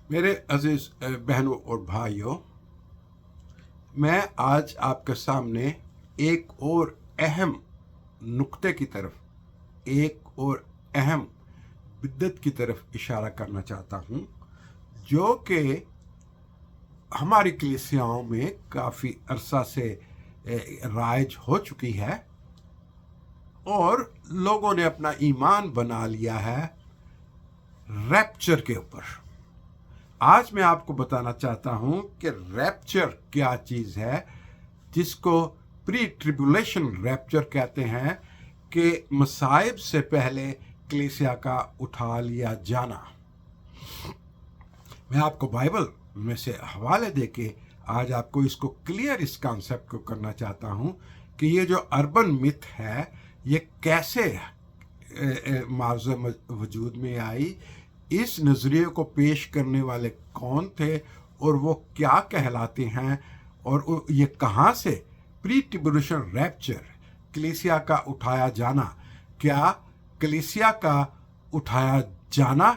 मेरे अजीज बहनों और भाइयों, मैं आज आपके सामने एक और अहम नुक्ते की तरफ, एक और अहम बिद्दत की तरफ इशारा करना चाहता हूँ, जो कि हमारी कलीसियाओं में काफ़ी अरसा से राइज हो चुकी है और लोगों ने अपना ईमान बना लिया है रैप्चर के ऊपर। आज मैं आपको बताना चाहता हूं कि रैप्चर क्या चीज़ है, जिसको प्री ट्रिबुलेशन रैप्चर कहते हैं, कि मसाइब से पहले कलीसिया का उठा लिया जाना। मैं आपको बाइबल में से हवाले देके आज आपको इसको क्लियर, इस कॉन्सेप्ट को करना चाहता हूं कि ये जो अर्बन मिथ है ये कैसे मार्ज़ वजूद में आई, इस नज़रिए को पेश करने वाले कौन थे और वो क्या कहलाते हैं, और ये कहाँ से प्री ट्रिबुलेशन रैप्चर, कलीसिया का उठाया जाना, क्या कलीसिया का उठाया जाना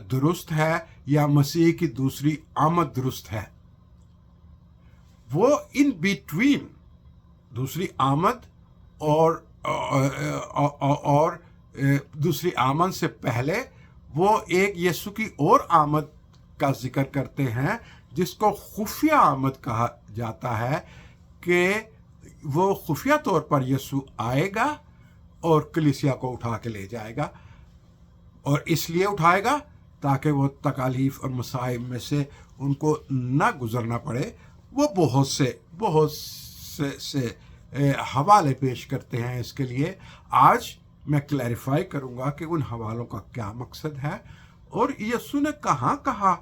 दुरुस्त है या मसीह की दूसरी आमद दुरुस्त है। वो इन बिटवीन दूसरी आमद और दूसरी आमद से पहले वो एक यीशु की और आमद का जिक्र करते हैं, जिसको खुफिया आमद कहा जाता है, कि वो खुफिया तौर पर यीशु आएगा और कलीसिया को उठा के ले जाएगा, और इसलिए उठाएगा ताकि वो तकालीफ और मसाइब में से उनको ना गुजरना पड़े। वो बहुत से हवाले पेश करते हैं इसके लिए। आज मैं क्लैरिफाई करूंगा कि उन हवालों का क्या मकसद है और यीशु ने कहाँ कहा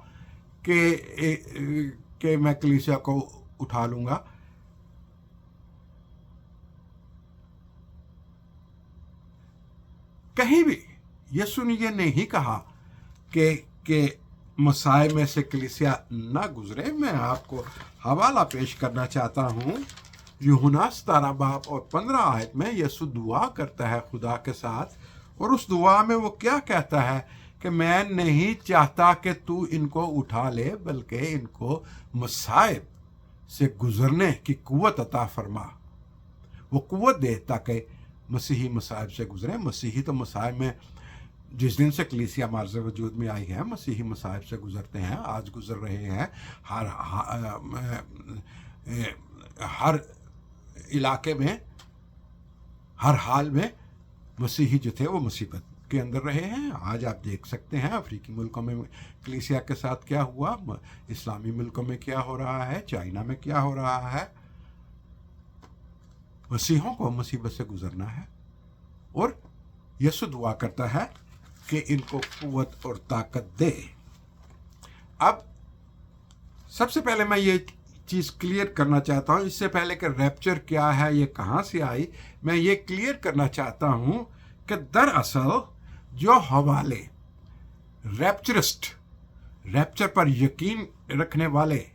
कि मैं कलीसिया को उठा लूंगा। कहीं भी यीशु ने ये नहीं कहा कि मसाए में से कलीसिया ना गुजरे। मैं आपको हवाला पेश करना चाहता हूँ। यूहन्ना 17 बाब और 15 आयत में यीशु दुआ करता है खुदा के साथ, और उस दुआ में वो क्या कहता है कि मैं नहीं चाहता कि तू इनको उठा ले, बल्कि इनको मसाइब से गुजरने की कुव्वत अता फरमा। वो कुव्वत दे ताकि मसीही मसाइब से गुजरे। मसीही तो मसाइब में, जिस दिन से कलीसिया मार्ज़ वजूद में आई है, मसीही मसाइब से गुजरते हैं, आज गुजर रहे हैं। हर इलाके में, हर हाल में मसीही जो थे वो मुसीबत के अंदर रहे हैं। आज आप देख सकते हैं अफ्रीकी मुल्कों में कलीसिया के साथ क्या हुआ, इस्लामी मुल्कों में क्या हो रहा है, चाइना में क्या हो रहा है। मसीहों को मुसीबत से गुजरना है और यीशु दुआ करता है कि इनको कुव्वत और ताकत दे। अब सबसे पहले मैं ये चीज़ क्लियर करना चाहता हूँ, इससे पहले कि रैप्चर क्या है, ये कहाँ से आई, मैं ये क्लियर करना चाहता हूँ कि दरअसल जो हवाले रैप्चरिस्ट, रैप्चर पर यकीन रखने वाले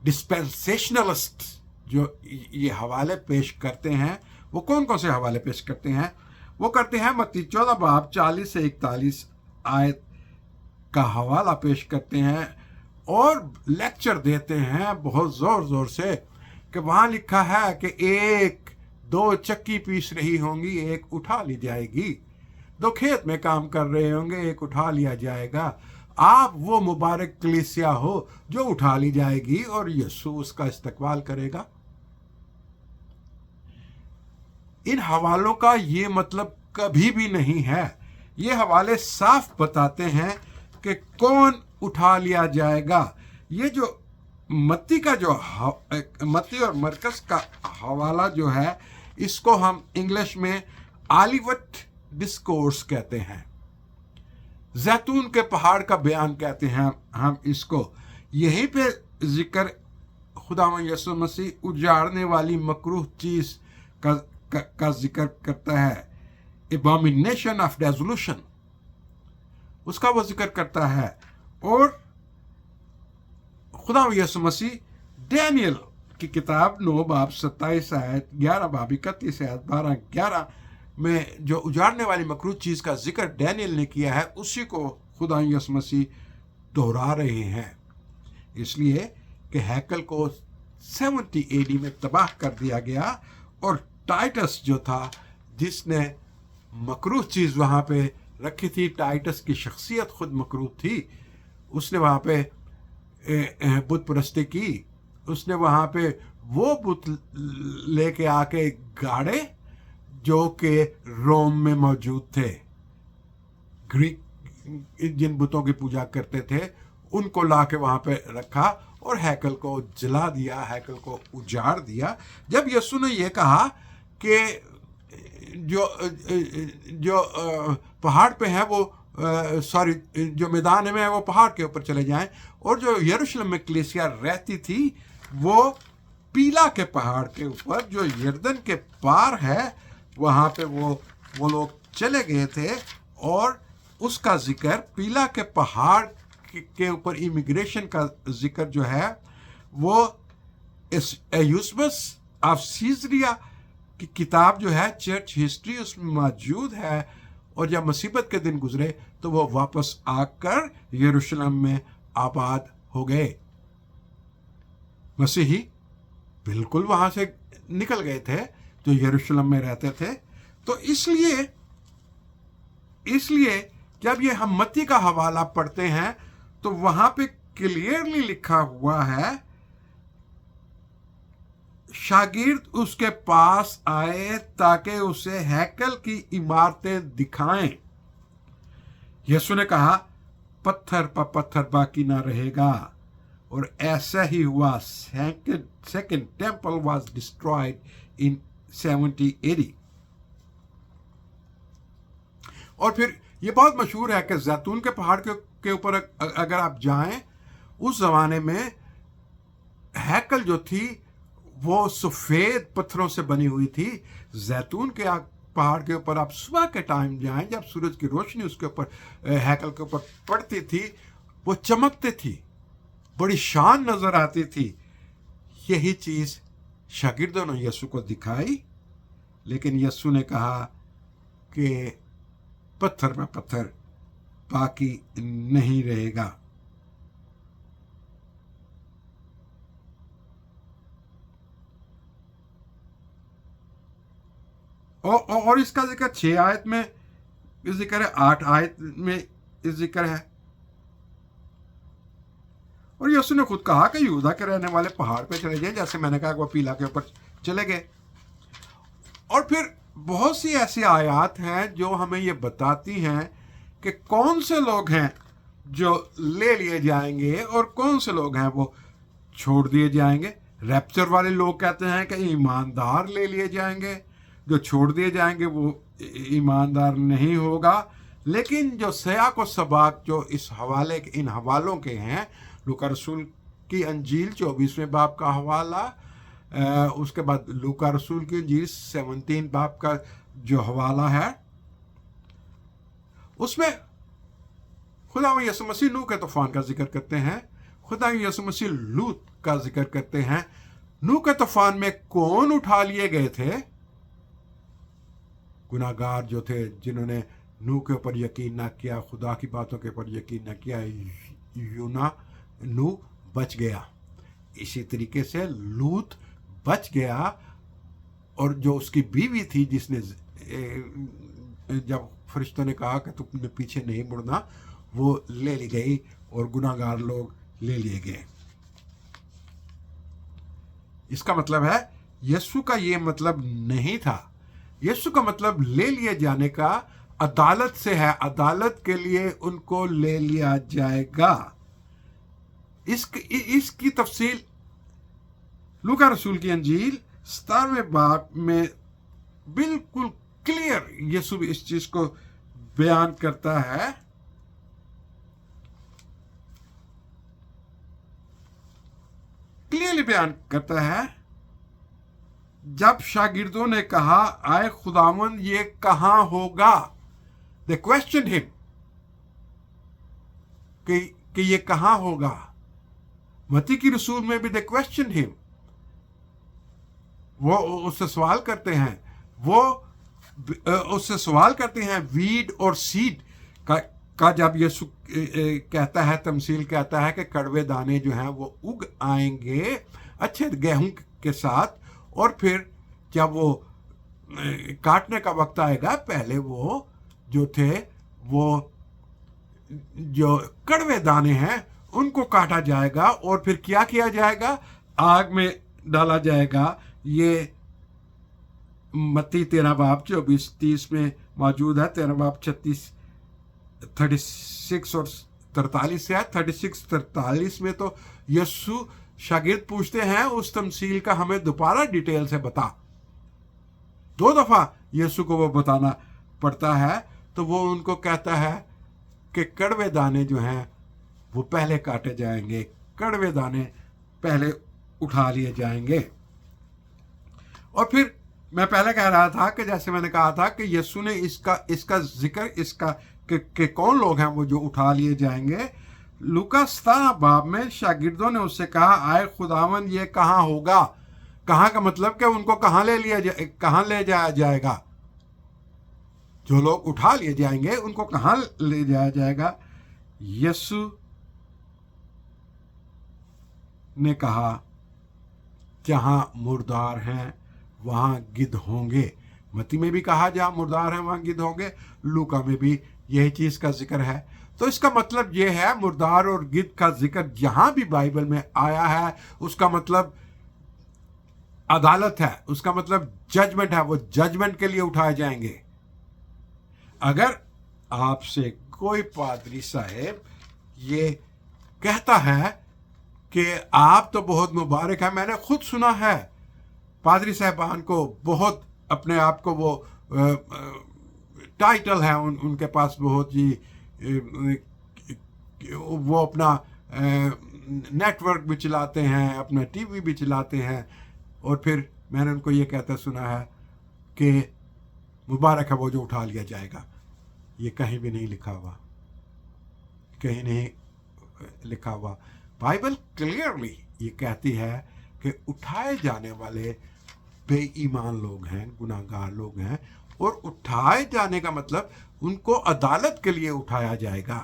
डिस्पेंसेशनलिस्ट जो ये हवाले पेश करते हैं, वो कौन कौन से हवाले पेश करते हैं? वो करते हैं मत्ती 14 बाब 40 से 41 आयत का हवाला पेश करते हैं और लेक्चर देते हैं बहुत ज़ोर ज़ोर से कि वहाँ लिखा है कि एक दो चक्की पीस रही होंगी, एक उठा ली जाएगी। दो खेत में काम कर रहे होंगे, एक उठा लिया जाएगा। आप वो मुबारक कलीसिया हो जो उठा ली जाएगी और यीशु उसका इस्तकबाल करेगा। इन हवालों का ये मतलब कभी भी नहीं है। ये हवाले साफ बताते हैं कि कौन उठा लिया जाएगा। ये जो मत्ती का जो मत्ती और मरकस का हवाला जो है, इसको हम इंग्लिश में ऑलिवट डिस्कोर्स कहते हैं, जैतून के पहाड़ का बयान कहते हैं हम इसको। यहीं पे जिक्र खुदावंद यीशु मसीह उजाड़ने वाली मकरूह चीज का जिक्र करता है, एबॉमिनेशन ऑफ डेसोल्यूशन, उसका वो जिक्र करता है। और खुदा यीशु मसीह डैनियल की किताब 9 बाब 27 आयत, 11 बाब 31 आयत, 12 11 में जो उजाड़ने वाली मकरूह चीज़ का जिक्र डैनियल ने किया है, उसी को खुदा यीशु मसीह दोहरा रहे हैं, इसलिए कि हैकल को 70 AD में तबाह कर दिया गया और टाइटस जो था, जिसने मकरूह चीज़ वहाँ पे रखी थी, टाइटस की शख्सियत खुद मकरूह थी, उसने वहाँ पे बुत परस्ती की। उसने वहाँ पे वो बुत लेके आके गाड़े जो कि रोम में मौजूद थे। ग्रीक जिन बुतों की पूजा करते थे उनको ला के वहाँ पे रखा और हैकल को जला दिया, हैकल को उजाड़ दिया। जब यीशु ने यह कहा कि जो पहाड़ पे है वो जो मैदान में है वो पहाड़ के ऊपर चले जाएं, और जो यरूशलेम में कलीसिया रहती थी वो पीला के पहाड़ के ऊपर जो यरदन के पार है वहाँ पे वो लोग चले गए थे। और उसका जिक्र पीला के पहाड़ के ऊपर इमिग्रेशन का जिक्र जो है वो यूसबस ऑफ सीजरिया की किताब जो है चर्च हिस्ट्री उसमें मौजूद है। और जब मुसीबत के दिन गुजरे तो वो वापस आकर यरूशलेम में आबाद हो गए। मसीही बिल्कुल वहां से निकल गए थे जो यरूशलेम में रहते थे। तो इसलिए जब ये हम मत्ती का हवाला पढ़ते हैं तो वहां पे क्लियरली लिखा हुआ है, शागिर्द उसके पास आए ताकि उसे हैकल की इमारतें दिखाएं। यीशु ने कहा पत्थर पर पत्थर बाकी ना रहेगा, और ऐसा ही हुआ। Second temple was destroyed in 70 AD। और फिर ये बहुत मशहूर है कि जैतून के पहाड़ के ऊपर अगर आप जाएं, उस जमाने में हैकल जो थी वो सफ़ेद पत्थरों से बनी हुई थी। जैतून के पहाड़ के ऊपर आप सुबह के टाइम जाएं, जब सूरज की रोशनी उसके ऊपर हैकल के ऊपर पड़ती थी, वो चमकती थी, बड़ी शान नजर आती थी। यही चीज शागिर्दों ने यीशु को दिखाई, लेकिन यीशु ने कहा कि पत्थर में पत्थर बाकी नहीं रहेगा। और इसका जिक्र 6 आयत में जिक्र है, 8 आयत में जिक्र है। और यीशु ने खुद कहा कि यहूदा के रहने वाले पहाड़ पे चले जाएं, जैसे मैंने कहा वो पीला के ऊपर चले गए। और फिर बहुत सी ऐसी आयत हैं जो हमें ये बताती हैं कि कौन से लोग हैं जो ले लिए जाएंगे और कौन से लोग हैं वो छोड़ दिए जाएंगे। रैप्चर वाले लोग कहते हैं कि ईमानदार ले लिए जाएंगे, जो छोड़ दिए जाएंगे वो ईमानदार नहीं होगा। लेकिन जो सयाक और सबाक जो इस हवाले के इन हवालों के हैं, लूका रसूल की अंजील 24वें बाब का हवाला, उसके बाद लूका रसूल की अंजील 17 बाब का जो हवाला है, उसमें खुदा यीशु मसीह नूह के तूफान का जिक्र करते हैं, खुदा यीशु मसीह लूत का जिक्र करते हैं। नूह के तूफान में कौन उठा लिए गए थे? गुनाहगार जो थे, जिन्होंने नूह के ऊपर यकीन न किया, खुदा की बातों के ऊपर यकीन न किया। नूह बच गया। इसी तरीके से लूत बच गया, और जो उसकी बीवी थी, जिसने जब फरिश्तों ने कहा कि तुमने पीछे नहीं मुड़ना, वो ले ली गई और गुनाहगार लोग ले लिए गए। इसका मतलब है यीशु का ये मतलब नहीं था। यीशु का मतलब ले लिए जाने का अदालत से है, अदालत के लिए उनको ले लिया जाएगा। इसकी तफसील लूका रसूल की अंजील 17वें बाब में बिल्कुल क्लियर यीशु इस चीज को बयान करता है। क्लियरली बयान करता है, जब शागिर्दों ने कहा आए खुदावंद ये कहां होगा, दे क्वेश्चन हिम कि ये कहां होगा। मत्ती की रसूल में भी दे क्वेश्चन हिम, वो उससे सवाल करते हैं, वो उससे सवाल करते हैं वीड और सीड का का जब यीशु कहता है, तमसील कहता है कि कड़वे दाने जो हैं वो उग आएंगे अच्छे गेहूं के साथ, और फिर जब वो काटने का वक्त आएगा, पहले वो जो थे वो जो कड़वे दाने हैं उनको काटा जाएगा और फिर क्या किया जाएगा, आग में डाला जाएगा। ये मत्ती 13 बाब 24-30 में मौजूद है। 13 बाब 36 और 43 से है। 36-43 में तो यीशु शागिर्द पूछते हैं उस तमसील का हमें दोबारा डिटेल से बता। 2 दफा यीशु को वो बताना पड़ता है। तो वो उनको कहता है कि कड़वे दाने जो हैं वो पहले काटे जाएंगे, कड़वे दाने पहले उठा लिए जाएंगे। और फिर मैं पहले कह रहा था कि जैसे मैंने कहा था कि यीशु ने इसका जिक्र इसका कि कौन लोग हैं वो जो उठा लिए जाएंगे। लूका 17 बाब में शागिर्दों ने उससे कहा, आए खुदावन ये कहाँ होगा। कहाँ का मतलब कि उनको कहाँ ले जाया जाएगा। जो लोग उठा लिए जाएंगे उनको कहाँ ले जाया जाएगा। यीशु ने कहा, जहां मुर्दार हैं वहां गिद्ध होंगे। मत्ती में भी कहा जहां मुर्दार हैं वहां गिद्ध होंगे। लूका में भी यही चीज का जिक्र है। तो इसका मतलब यह है, मुर्दार और गिद्ध का जिक्र जहां भी बाइबल में आया है उसका मतलब अदालत है, उसका मतलब जजमेंट है। वो जजमेंट के लिए उठाए जाएंगे। अगर आपसे कोई पादरी साहब ये कहता है कि आप तो बहुत मुबारक है, मैंने खुद सुना है पादरी साहबान को बहुत अपने आप को वो टाइटल है उनके पास बहुत ही, वो अपना नेटवर्क भी चलाते हैं, अपना टीवी भी चलाते हैं, और फिर मैंने उनको ये कहता सुना है कि मुबारक है वो जो उठा लिया जाएगा। ये कहीं भी नहीं लिखा हुआ, कहीं नहीं लिखा हुआ। बाइबल क्लियरली ये कहती है कि उठाए जाने वाले बेईमान लोग हैं, गुनाहगार लोग हैं, और उठाए जाने का मतलब उनको अदालत के लिए उठाया जाएगा।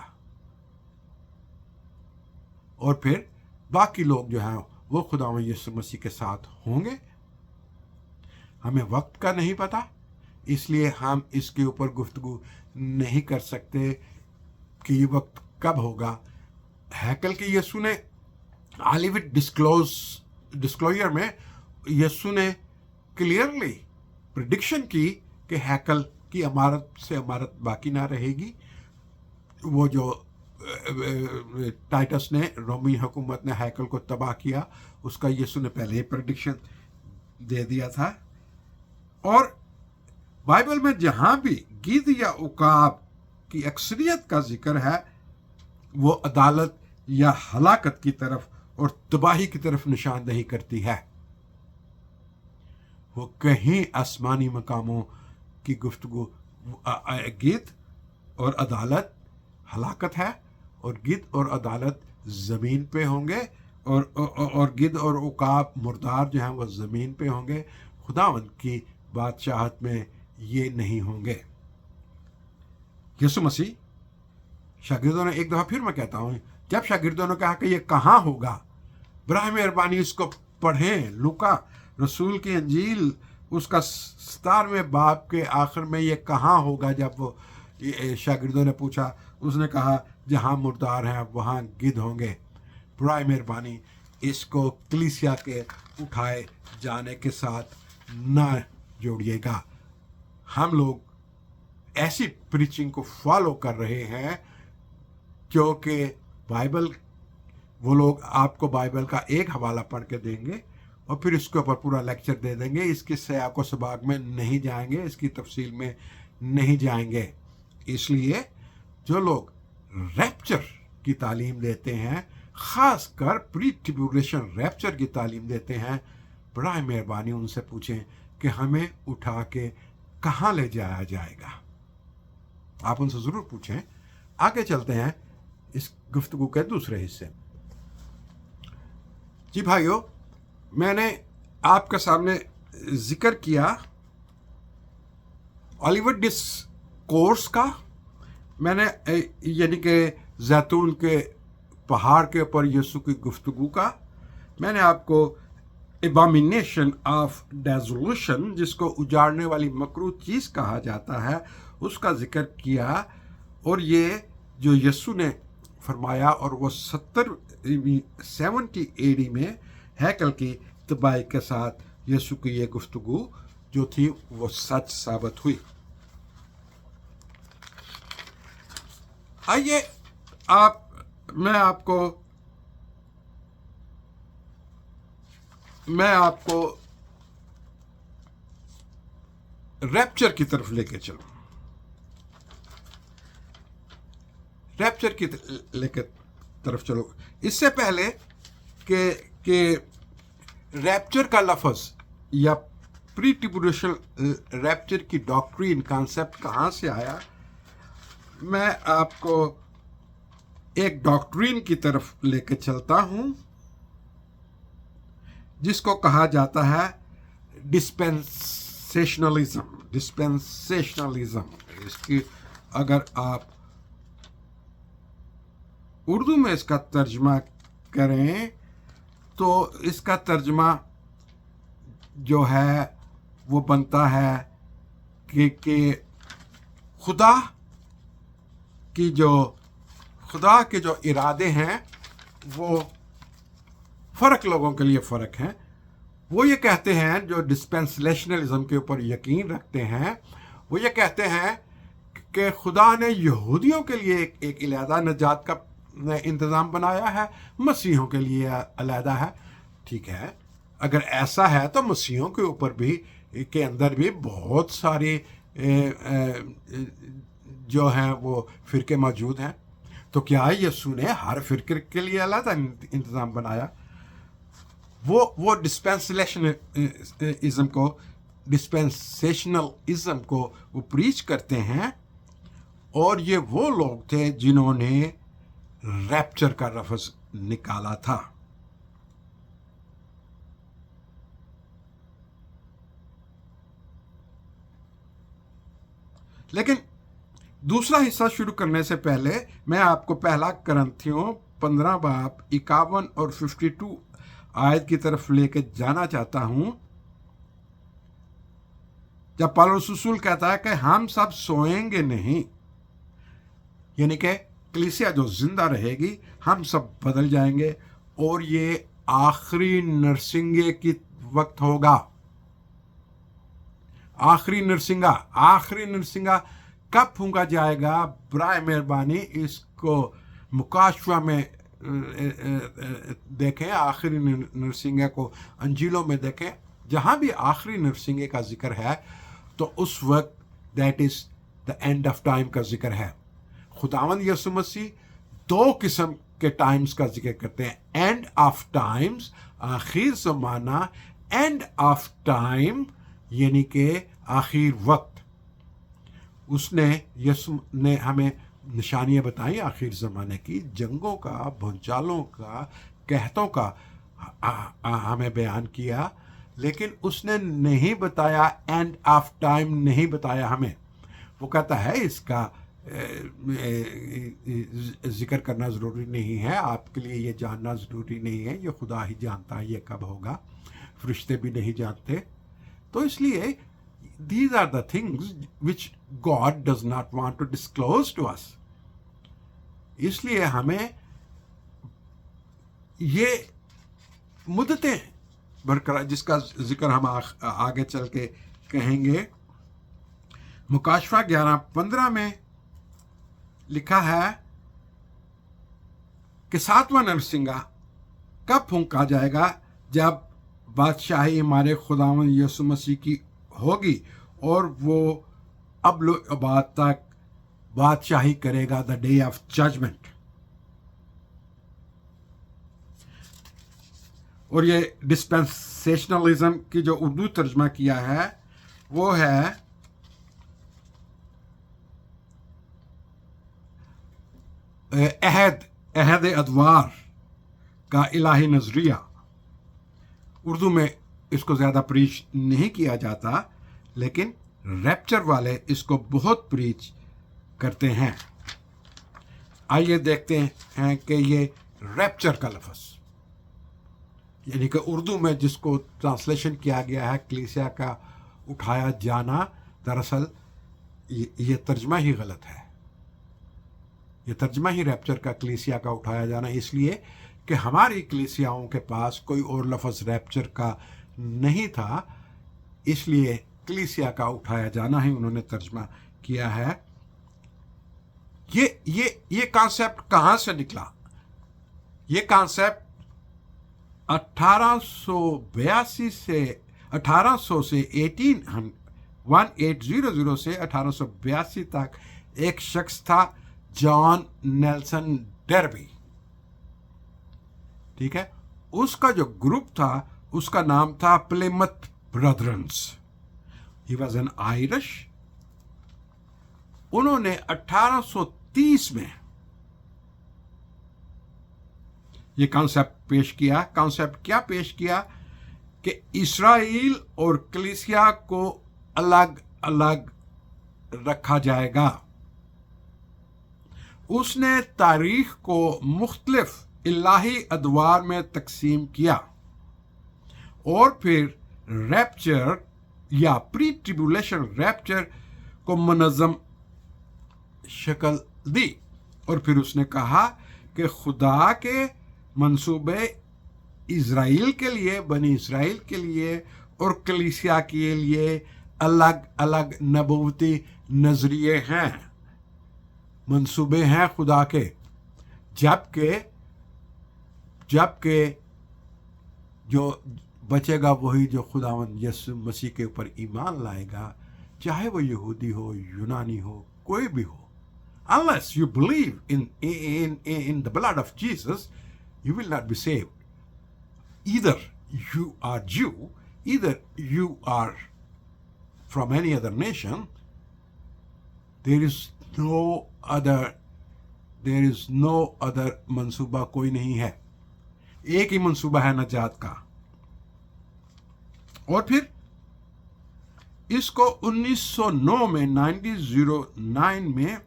और फिर बाकी लोग जो हैं वो खुदावंद यीशु मसीह के साथ होंगे। हमें वक्त का नहीं पता, इसलिए हम इसके ऊपर गुफ्तगू नहीं कर सकते कि ये वक्त कब होगा। हैकल के यीशु ने ऑलिव डिस्क्लोजर में यीशु ने क्लियरली प्रेडिक्शन की कि हैकल की इमारत से इमारत बाकी ना रहेगी। वो जो टाइटस ने, रोमी हुकूमत ने हैकल को तबाह किया, उसका यीशु ने पहले ही प्रेडिक्शन दे दिया था। और बाइबल में जहां भी गिद्ध या उकाब की अक्सरियत का जिक्र है वो अदालत या हलाकत की तरफ और तबाही की तरफ निशानदेही करती है। वो कहीं आसमानी मकामों की गुफ्तगू, गिद्ध और अदालत हलाकत है, और गिद्ध और अदालत ज़मीन पे होंगे, और गिद्ध और उकाब मुर्दार जो हैं वो ज़मीन पे होंगे। खुदावंद की बादशाहत में ये नहीं होंगे। यीशु मसीह शागिर्दों ने एक दफ़ा, फिर मैं कहता हूँ, जब शागिर्दों ने कहा कि ये कहाँ होगा, बराए मेहरबानी इसको पढ़ें। लूका रसूल की अंजील उसका 17वें बाब के आखिर में ये कहाँ होगा। जब वो शागिर्दों ने पूछा, उसने कहा जहाँ मुर्दार हैं वहाँ गिद्ध होंगे। बराए मेहरबानी इसको कलीसिया के उठाए जाने के साथ ना जोड़िएगा। हम लोग ऐसी प्रीचिंग को फॉलो कर रहे हैं क्योंकि बाइबल, वो लोग आपको बाइबल का एक हवाला पढ़ के देंगे और फिर इसके ऊपर पूरा लेक्चर दे देंगे। इसके सयाको सबाग में नहीं जाएंगे, इसकी तफसील में नहीं जाएंगे। इसलिए जो लोग रैप्चर की तालीम देते हैं, ख़ासकर प्री ट्रिब्यूलेशन रैप्चर की तालीम देते हैं, बड़ा मेहरबानी उनसे पूछें कि हमें उठा के कहाँ ले जाया जाएगा। आप उनसे ज़रूर पूछें। आगे चलते हैं इस गुफ्तगू के दूसरे हिस्से। जी भाइयों, मैंने आपके सामने जिक्र किया ऑलिवर डिस्कोर्स का, मैंने यानी कि जैतून के पहाड़ के ऊपर यीशु की गुफ्तगू का, मैंने आपको एबॉमिनेशन ऑफ डेसोल्यूशन, जिसको उजाड़ने वाली मकरूह चीज़ कहा जाता है, उसका जिक्र किया। और ये जो यीशु ने फरमाया, और वो 70 AD में हैकल की तबाही के साथ यीशु की ये गुफ्तगू जो थी वो सच साबित हुई। आइए मैं आपको रैप्चर की तरफ लेके चलूं। रैप्चर की लेके तरफ चलो। इससे पहले कि रैप्चर का लफ्ज़ या प्री ट्रिब्यूलेशन रैप्चर की डॉक्ट्रिन कॉन्सेप्ट कहाँ से आया, मैं आपको एक डॉक्ट्रिन की तरफ लेके चलता हूँ जिसको कहा जाता है डिस्पेंसेशनलिज्म। इसकी अगर आप उर्दू में इसका तर्जमा करें तो इसका तर्जमा जो है वो बनता है कि खुदा के जो इरादे हैं वो फ़र्क, लोगों के लिए फ़र्क हैं। वो ये कहते हैं, जो डिस्पेंसेशनलिज्म के ऊपर यकीन रखते हैं, वो ये कहते हैं कि खुदा ने यहूदियों के लिए एक अलहदा निजात का इंतज़ाम बनाया है, मसीहों के लिए अलहदा है। ठीक है, अगर ऐसा है तो मसीहों के ऊपर भी के अंदर भी बहुत सारे जो हैं वो फ़िरके मौजूद हैं। तो क्या यीशु ने हर फ़िरके के लिए अलहदा इंतज़ाम बनाया? वो डिस्पेंसेशनलिज्म को वो प्रीच करते हैं। और ये वो लोग थे जिन्होंने रैप्चर का लफ्ज़ निकाला था। लेकिन दूसरा हिस्सा शुरू करने से पहले मैं आपको पहला करंथियों 15 बाब 51 और 52 आयत की तरफ लेके जाना चाहता हूं, जब पौलुस रसूल कहता है कि हम सब सोएंगे नहीं, यानी कि कलीसिया जो जिंदा रहेगी, हम सब बदल जाएंगे और ये आखिरी नरसिंगे की वक्त होगा। आखिरी नरसिंगा कब फूंका जाएगा? बराए मेहरबानी इसको मुकाशवा में देखें, आखिरी नरसिंगे को अंजीलों में देखें। जहाँ भी आखिरी नरसिंगे का जिक्र है तो उस वक्त that is the end of time का जिक्र है। खुदावंद यीशु मसीह दो किस्म के टाइम्स का जिक्र करते हैं, एंड ऑफ टाइम्स, आखिर ज़माना, एंड ऑफ टाइम यानी कि आखिर वक्त। उसने यीशु ने हमें निशानियाँ बताई आखिर ज़माने की, जंगों का, भूचालों का, कहतों का हमें बयान किया, लेकिन उसने नहीं बताया एंड ऑफ टाइम, नहीं बताया हमें। वो कहता है इसका जिक्र करना ज़रूरी नहीं है, आपके लिए ये जानना ज़रूरी नहीं है, ये खुदा ही जानता है ये कब होगा, फरिश्ते भी नहीं जानते। तो इसलिए these are the things which God does not want to disclose to us। इसलिए हमें ये मुद्दतें बरकरार, जिसका जिक्र हम आगे चल के कहेंगे। मुकाशवा 11:15 में लिखा है कि 7वां नरसिंगा कब फूंका जाएगा? जब बादशाही हमारे खुदावंद यीशु मसीह की होगी और वो अब तक बादशाही करेगा, द डे ऑफ जजमेंट। और ये डिस्पेंसेशनलिज्म की जो उर्दू तर्जमा किया है वो है अहद अदवार का इलाही नजरिया। उर्दू में इसको ज़्यादा प्रीच नहीं किया जाता, लेकिन रैप्चर वाले इसको बहुत प्रीच करते हैं। आइए देखते हैं कि ये रैप्चर का लफ्ज़, यानी कि उर्दू में जिसको ट्रांसलेशन किया गया है कलीसिया का उठाया जाना, दरअसल ये तर्जमा ही गलत है। ये तर्जमा ही रैप्चर का कलीसिया का उठाया जाना, इसलिए कि हमारी कलीसियाओं के पास कोई और लफ्ज़ रैप्चर का नहीं था, इसलिए कलीसिया का उठाया जाना ही उन्होंने तर्जमा किया है। ये कॉन्सेप्ट कहाँ से निकला? ये कॉन्सेप्ट 1882 से 1800 से 1800 से 1882 तक एक शख्स था, जॉन नेल्सन डर्बी, ठीक है। उसका जो ग्रुप था उसका नाम था Plymouth Brethrens. He was an Irish. उन्होंने 1830 में ये कॉन्सेप्ट पेश किया। कॉन्सेप्ट क्या पेश किया कि इस्राएल और कलीसिया को अलग अलग रखा जाएगा। उसने तारीख को मुख्तलिफ इलाही अदवार में तकसीम किया और फिर रैप्चर या प्री ट्रिब्यूलेशन रैप्चर को मुनज़्ज़म शक्ल दी। और फिर उसने कहा कि खुदा के मंसूबे इज़राइल के लिए, बनी इज़राइल के लिए और कलीसिया के लिए अलग अलग नबूवती नजरिए हैं, मंसूबे हैं खुदा के। जबकि जो बचेगा वही जो खुदावंद यीशु मसीह के ऊपर ईमान लाएगा, चाहे वो यहूदी हो, यूनानी हो, कोई भी हो। Unless you believe in the blood of Jesus, you will not be saved. Either you are Jew, either you are from any other nation. There is no other मंसूबा कोई नहीं है। एक ही मंसूबा है नजात का। और फिर इसको 1909 में 1909 में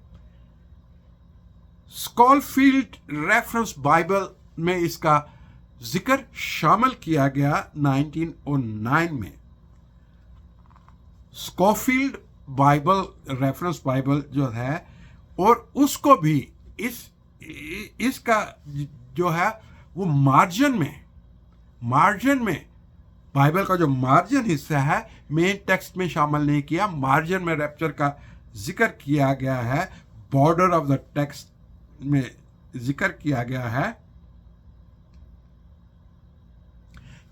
स्कॉलफील्ड रेफरेंस बाइबल में इसका जिक्र शामिल किया गया। 1909 में स्कॉफील्ड बाइबल रेफरेंस बाइबल जो है, और उसको भी इसका जो है वो मार्जिन में बाइबल का जो मार्जिन हिस्सा है मेन टेक्स्ट में शामिल नहीं किया। मार्जिन में रैप्चर का जिक्र किया गया है, बॉर्डर ऑफ द टेक्स्ट में जिक्र किया गया है।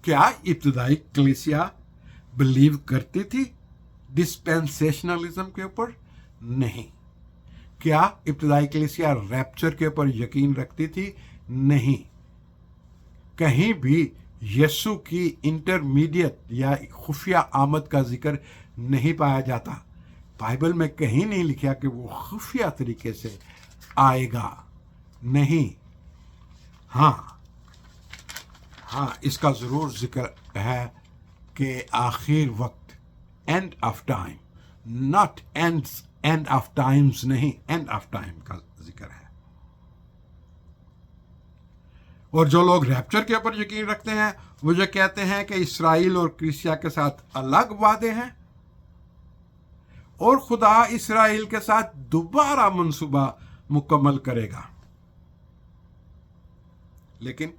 क्या इब्तदाई कलीसिया बिलीव करती थी डिस्पेंसेशनलिज्म के ऊपर? नहीं। क्या इब्तदाई कलीसिया रैप्चर के ऊपर यकीन रखती थी? नहीं। कहीं भी यीशु की इंटरमीडिएट या खुफिया आमद का जिक्र नहीं पाया जाता। बाइबल में कहीं नहीं लिखा कि वो खुफिया तरीके से आएगा, नहीं। हाँ, इसका ज़रूर जिक्र है कि आखिर वक्त, end of time, not end of times नहीं, एंड ऑफ टाइम का जिक्र है। और जो लोग रैप्चर के ऊपर यकीन रखते हैं वो जो कहते हैं कि इस्राएल और कलीसिया के साथ अलग वादे हैं और खुदा इस्राएल के साथ दोबारा मंसूबा मुकम्मल करेगा। लेकिन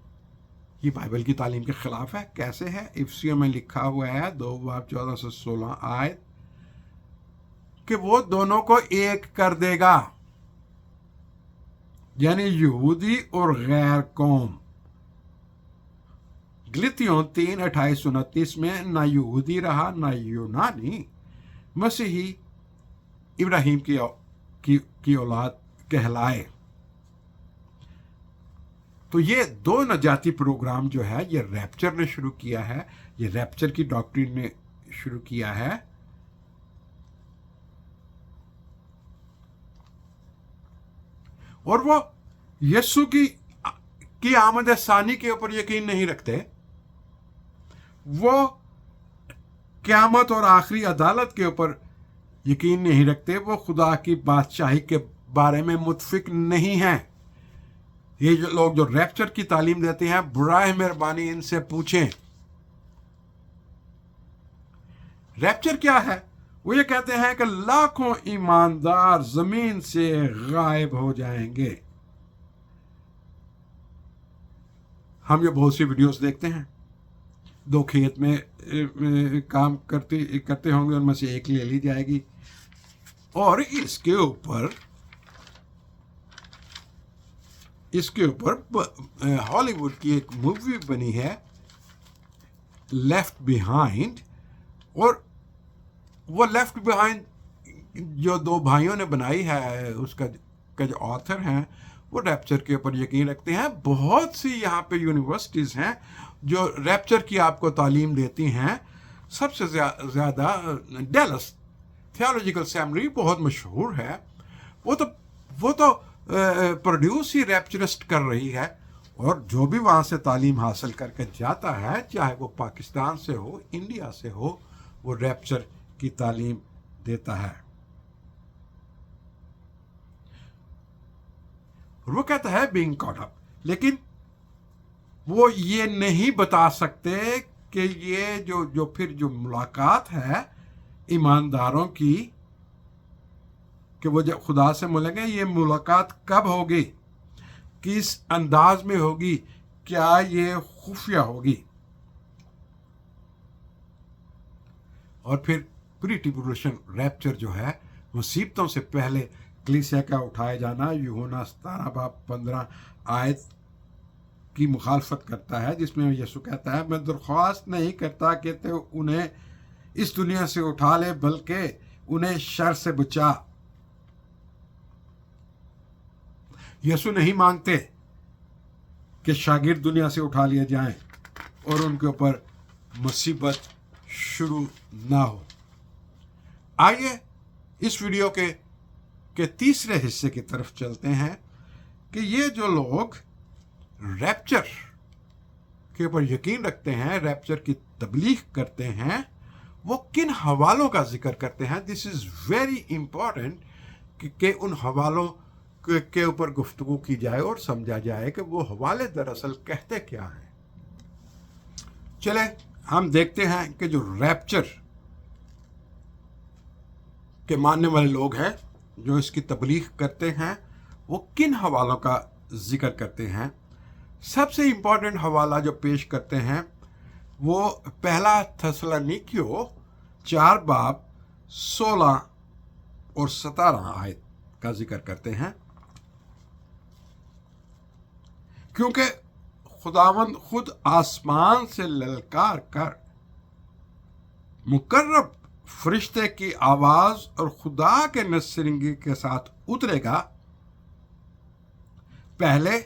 ये बाइबल की तालीम के खिलाफ है। कैसे है? इफ्सियों में लिखा हुआ है 2:14 से 16 आयत कि वो दोनों को एक कर देगा, यानी यहूदी और गैर कौम। गलतियों 3:28-29 में ना यहूदी रहा ना यूनानी, मसीही इब्राहिम की औलाद कहलाए। तो ये दो नजाती प्रोग्राम जो है ये रैप्चर ने शुरू किया है, ये रैप्चर की डॉक्ट्रिन ने शुरू किया है। और वो यीशु की आमद सानी के ऊपर यकीन नहीं रखते। वो क़यामत और आखिरी अदालत के ऊपर यकीन नहीं रखते। वो खुदा की बादशाही के बारे में मुतफिक नहीं है। ये जो लोग जो रैप्चर की तालीम देते हैं, बुराए मेहरबानी इनसे पूछें रैप्चर क्या है। वो ये कहते हैं कि लाखों ईमानदार जमीन से गायब हो जाएंगे। हम ये बहुत सी वीडियोस देखते हैं, दो खेत में काम करते करते होंगे, उनमें से एक ले ली जाएगी। और इसके ऊपर हॉलीवुड की एक मूवी बनी है लेफ्ट बिहाइंड, और वो लेफ्ट बिहाइंड जो दो भाइयों ने बनाई है, उसका जो ऑथर हैं वो रैप्चर के ऊपर यकीन रखते हैं। बहुत सी यहाँ पे यूनिवर्सिटीज़ हैं जो रैप्चर की आपको तालीम देती हैं। सबसे ज़्यादा डेलस थियोलॉजिकल सेमिनरी बहुत मशहूर है। वो तो प्रोड्यूस ही रैप्चरिस्ट कर रही है, और जो भी वहाँ से तालीम हासिल करके जाता है, चाहे वो पाकिस्तान से हो, इंडिया से हो, वो रैप्चर की तालीम देता है। वो कहता है बीइंग कॉट अप, लेकिन वो ये नहीं बता सकते कि ये जो मुलाकात है ईमानदारों की, कि वो जब खुदा से मिलेंगे, ये मुलाकात कब होगी, किस अंदाज में होगी, क्या ये खुफिया होगी। और फिर प्री ट्रिब्यूलेशन रैप्चर जो है, मुसीबतों से पहले कलीसिया का उठाया जाना, यूहन्ना 17:15 आयत की मुखालफत करता है, जिसमें यीशु कहता है, मैं दरख्वास्त नहीं करता कि तो उन्हें इस दुनिया से उठा ले, बल्कि उन्हें शर से बचा। यीशु नहीं मांगते कि शागिर्द दुनिया से उठा लिए जाएं और उनके ऊपर मुसीबत शुरू ना हो। आइए इस वीडियो के तीसरे हिस्से की तरफ चलते हैं कि ये जो लोग रैप्चर के ऊपर यकीन रखते हैं, रैप्चर की तबलीग करते हैं, वो किन हवालों का जिक्र करते हैं। दिस इज़ वेरी इंपॉर्टेंट कि उन हवालों के ऊपर गुफ्तगू की जाए और समझा जाए कि वो हवाले दरअसल कहते क्या हैं। चले हम देखते हैं कि जो रैप्चर के मानने वाले लोग हैं, जो इसकी तबलीग करते हैं, वो किन हवालों का जिक्र करते हैं। सबसे इम्पोर्टेंट हवाला जो पेश करते हैं वो पहला थेसलोनिकियों 4:16 और 17 आयत का जिक्र करते हैं, क्योंकि खुदावंद खुद आसमान से ललकार कर मुकर्रब फरिश्ते की आवाज और खुदा के नसरिंगी के साथ उतरेगा। पहले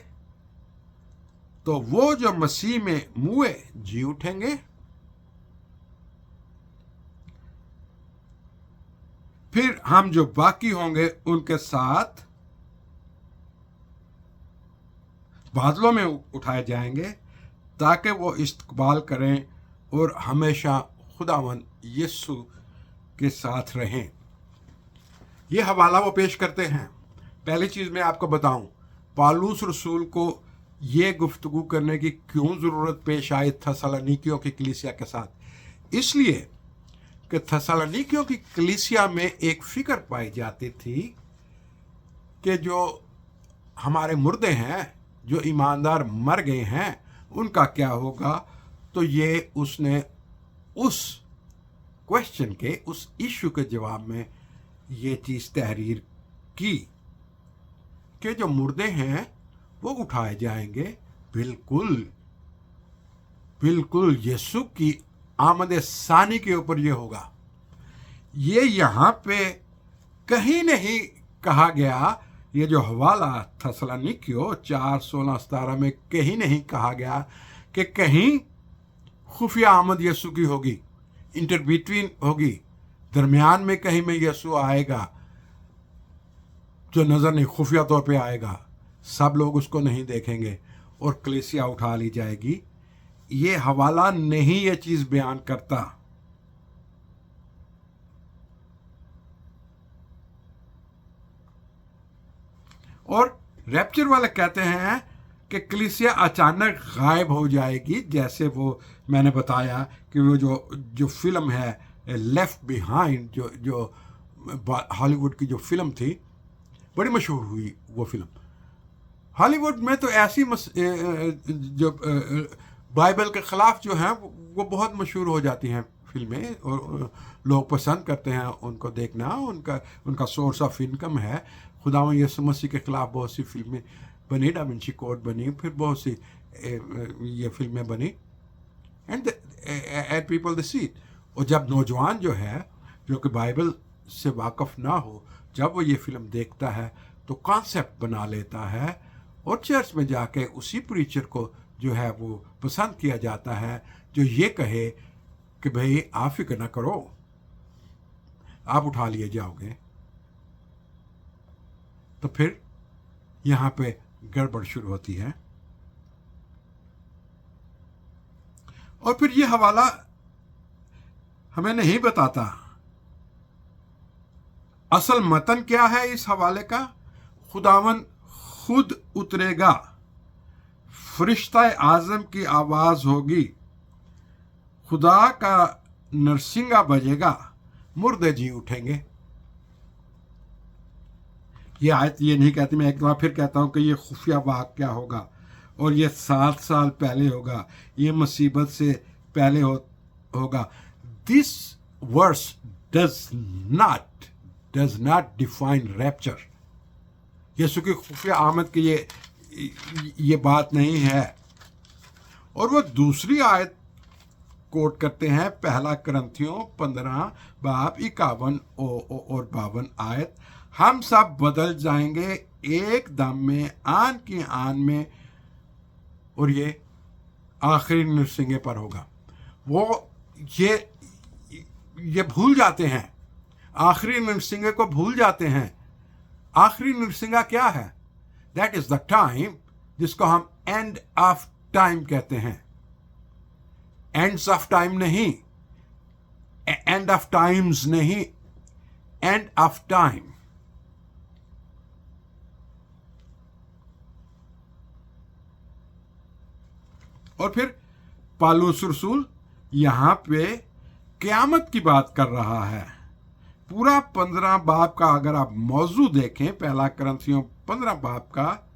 तो वो जो मसीह में मुए जी उठेंगे, फिर हम जो बाकी होंगे उनके साथ बादलों में उठाए जाएंगे, ताकि वो इस्तकबाल करें और हमेशा खुदावंद यीशु के साथ रहें। ये हवाला वो पेश करते हैं। पहली चीज़ मैं आपको बताऊं, पौलुस रसूल को ये गुफ्तगू करने की क्यों ज़रूरत पेश आई थेसलोनिकियों की कलीसिया के साथ। इसलिए कि थेसलोनिकियों की कलीसिया में एक फ़िक्र पाई जाती थी कि जो हमारे मुर्दे हैं, जो ईमानदार मर गए हैं, उनका क्या होगा। तो ये उसने उस क्वेश्चन के, उस इशू के जवाब में ये चीज़ तहरीर की कि जो मुर्दे हैं वो उठाए जाएंगे। बिल्कुल बिल्कुल यीशु की आमद सानी के ऊपर ये होगा। ये यहाँ पे कहीं नहीं कहा गया, ये जो हवाला थेसलोनिकियों 4:16-17 में कहीं नहीं कहा गया कि कहीं खुफिया आमद यीशु की होगी, इंटर बिटवीन होगी, दरमियान में कहीं में यीशु आएगा जो नज़र नहीं, खुफिया तौर पे आएगा, सब लोग उसको नहीं देखेंगे और कलीसिया उठा ली जाएगी। ये हवाला नहीं ये चीज़ बयान करता। और रैप्चर वाले कहते हैं कि कलीसिया अचानक गायब हो जाएगी, जैसे वो मैंने बताया कि वो जो फिल्म है लेफ्ट बिहाइंड, जो हॉलीवुड की जो फिल्म थी, बड़ी मशहूर हुई वो फिल्म। हॉलीवुड में तो ऐसी जो बाइबल के ख़िलाफ़ जो हैं वो बहुत मशहूर हो जाती हैं फिल्में, और लोग पसंद करते हैं उनको देखना, उनका सोर्स ऑफ इनकम है। खुदावंद यीशु मसीह के ख़िलाफ़ बहुत सी फिल्में बनी, डा विंची कोड बनी, फिर बहुत सी ये फिल्में बनी, एंड पीपल द सी। और जब नौजवान जो है, जो कि बाइबल से वाकफ़ ना हो, जब वो ये फिल्म देखता है तो कॉन्सेप्ट बना लेता है, और चर्च में जाके उसी प्रीचर को जो है वो पसंद किया जाता है, जो ये कहे कि भाई आप फिक्र ना करो, आप उठा लिए जाओगे। तो फिर यहाँ पे गड़बड़ शुरू होती है। और फिर ये हवाला हमें नहीं बताता असल मतन क्या है इस हवाले का। खुदावन खुद उतरेगा, फरिश्ता आज़म की आवाज़ होगी, खुदा का नरसिंगा बजेगा, मुर्दे जी उठेंगे। ये आयत ये नहीं कहती, मैं एक बार फिर कहता हूँ कि ये खुफिया वाक़या होगा, और ये 7 साल पहले होगा, ये मुसीबत से पहले होगा। This verse does not define rapture. यीशु की खुफिया आमद की ये बात नहीं है। और वो दूसरी आयत कोट करते हैं, पहला करंथियों 15 बाब 51 और 52 आयत, हम सब बदल जाएंगे एक दम में, आन की आन में, और ये आखिरी नरसिंगे पर होगा। वो ये भूल जाते हैं, आखिरी नरसिंगे को भूल जाते हैं। आखिरी नरसिंगा क्या है? दैट इज द टाइम जिसको हम एंड ऑफ टाइम कहते हैं। एंड्स ऑफ टाइम नहीं, एंड ऑफ टाइम्स नहीं, एंड ऑफ टाइम। और फिर पालूस रसूल यहां पे क़यामत की बात कर रहा है। पूरा 15 बाब का अगर आप मौजू देखें, पहला करंथियों 15 बाब का,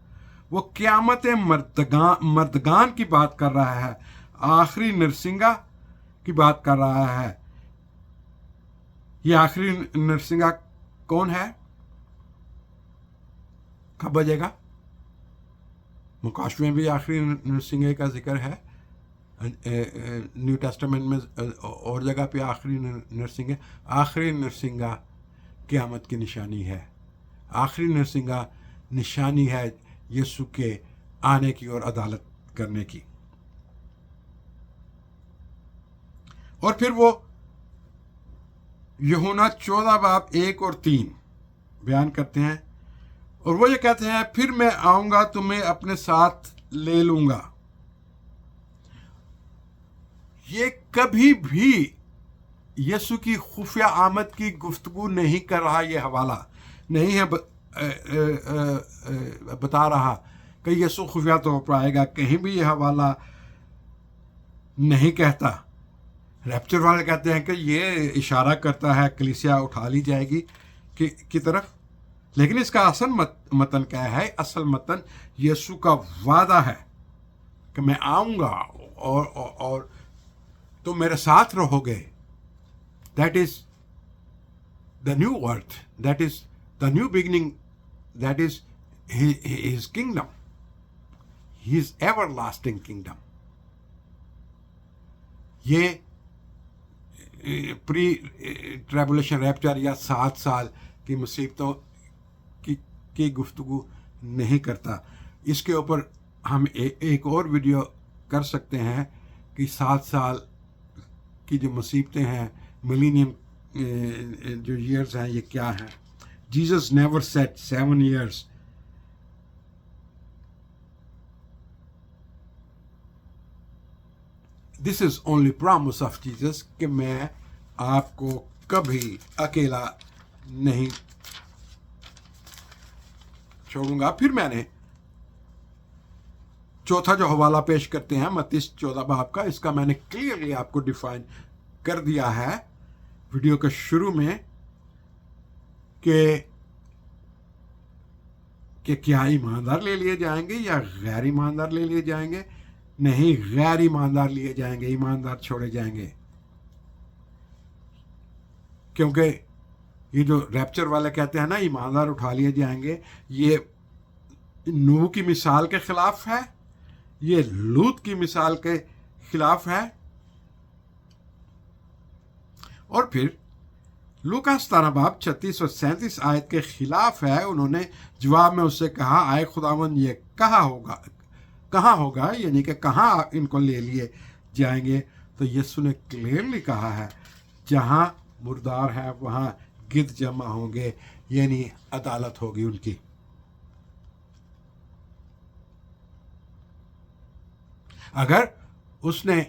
वो क़यामत मर्दगान की बात कर रहा है, आखिरी नरसिंगा की बात कर रहा है। ये आखिरी नरसिंगा कौन है? कब बजेगा? मुकाश में भी आखिरी नरसिंगे का जिक्र है, न्यू टेस्टामेंट में और जगह पे आखिरी नरसिंगा। आखिरी नरसिंगा क़यामत की निशानी है। आखिरी नरसिंगा निशानी है यीशु के आने की और अदालत करने की। और फिर वो यूहन्ना 14 बाब 1 और 3 बयान करते हैं, और वो ये कहते हैं, फिर मैं आऊंगा, तुम्हें अपने साथ ले लूंगा। ये कभी भी यीशु की खुफिया आमद की गुफ्तगू नहीं कर रहा, ये हवाला नहीं है बता रहा कि यीशु खुफिया तौर पर आएगा। कहीं भी ये हवाला नहीं कहता। रैप्चर वाले कहते हैं कि ये इशारा करता है कलीसिया उठा ली जाएगी की तरफ, लेकिन इसका असल मतन क्या है? असल मतन यीशु का वादा है कि मैं आऊँगा और तुम मेरे साथ रहोगे। That is the new earth, that is the new beginning, that is his kingdom, his everlasting kingdom. ये प्री ट्रैबुलेशन रैप्चर या 7 साल की मुसीबतों की गुफ्तगू नहीं करता। इसके ऊपर हम एक और वीडियो कर सकते हैं कि 7 साल की जो मुसीबतें हैं, मिलीनियम जो ईयर्स हैं, ये क्या हैं। Jesus never said 7 years। This is only promise of Jesus कि मैं आपको कभी अकेला नहीं छोड़ूंगा। फिर मैंने चौथा जो हवाला पेश करते हैं मत्ती 14 बाब का, इसका मैंने क्लियरली आपको डिफाइन कर दिया है वीडियो के शुरू में कि क्या ईमानदार ले लिए जाएंगे या गैर ईमानदार ले लिए जाएंगे। नहीं, गैर ईमानदार लिए जाएंगे, ईमानदार छोड़े जाएंगे। क्योंकि ये जो रैप्चर वाले कहते हैं ना ईमानदार उठा लिए जाएंगे, ये नूह की मिसाल के खिलाफ है, ये लूत की मिसाल के खिलाफ है। और फिर लूका 17 बाब 36 और 37 आयत के खिलाफ है। उन्होंने जवाब में उससे कहा, आए खुदावन ये कहाँ होगा, यानी कि कहाँ इनको ले लिए जाएंगे। तो यीशु ने क्लियरली कहा है, जहाँ मुर्दार है वहाँ गिद्ध जमा होंगे, यानी अदालत होगी उनकी। अगर उसने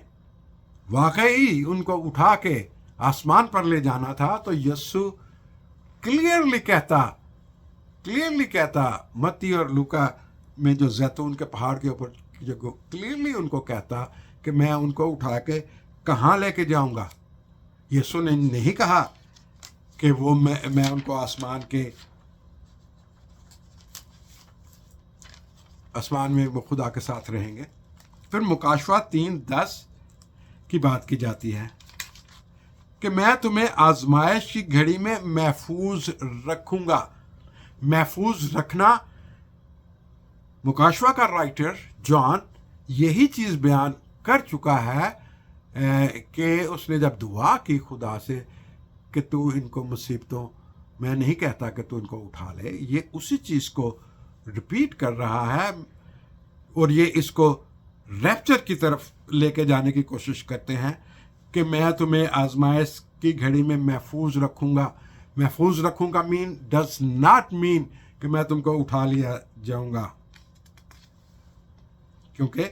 वाकई उनको उठा के आसमान पर ले जाना था तो यीशु क्लियरली कहता मत्ती और लूका में जो जैतून के पहाड़ के ऊपर जो क्लियरली उनको कहता कि मैं उनको उठा के कहाँ लेके जाऊंगा। यीशु ने नहीं कहा कि वो मैं उनको आसमान में वो खुदा के साथ रहेंगे। फिर मुकाशवा 3:10 की बात की जाती है कि मैं तुम्हें आजमाइश की घड़ी में महफूज रखूंगा। महफूज रखना, मुकाशवा का राइटर जॉन यही चीज़ बयान कर चुका है कि उसने जब दुआ की खुदा से कि तू इनको मुसीबतों, मैं नहीं कहता कि तू इनको उठा ले, ये उसी चीज़ को रिपीट कर रहा है और ये इसको रैप्चर की तरफ लेके जाने की कोशिश करते हैं कि मैं तुम्हें आजमाइश की घड़ी में महफूज रखूंगा। महफूज रखूंगा डज नॉट मीन कि मैं तुमको उठा लिया जाऊंगा, क्योंकि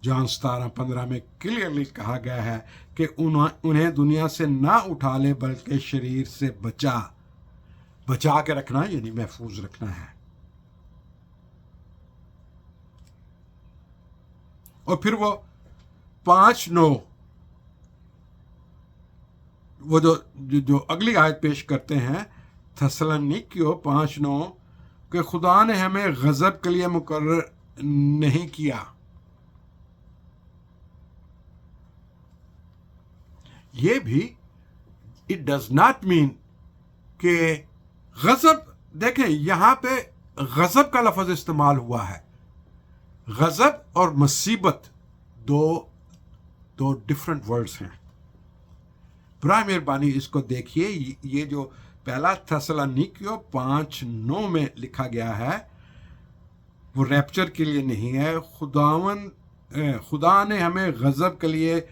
जॉन 17:15 में क्लियरली कहा गया है कि उन्हें दुनिया से ना उठा ले बल्कि शरीर से बचा के रखना, यानी महफूज रखना है। और फिर वो 5:9 वो जो अगली आयत पेश करते हैं थेसलोनिकियों 5:9 कि खुदा ने हमें गजब के लिए मुकर्रर नहीं किया। ये भी इट डज नॉट मीन कि गजब, देखें यहां पे गजब का लफ्ज इस्तेमाल हुआ है। गजब और मुसीबत दो डिफरेंट वर्ड्स हैं। बराए मेहरबानी इसको देखिए, ये जो पहला थेसलोनिकियों 5:9 में लिखा गया है वो रैप्चर के लिए नहीं है। खुदा ने हमें गजब के लिए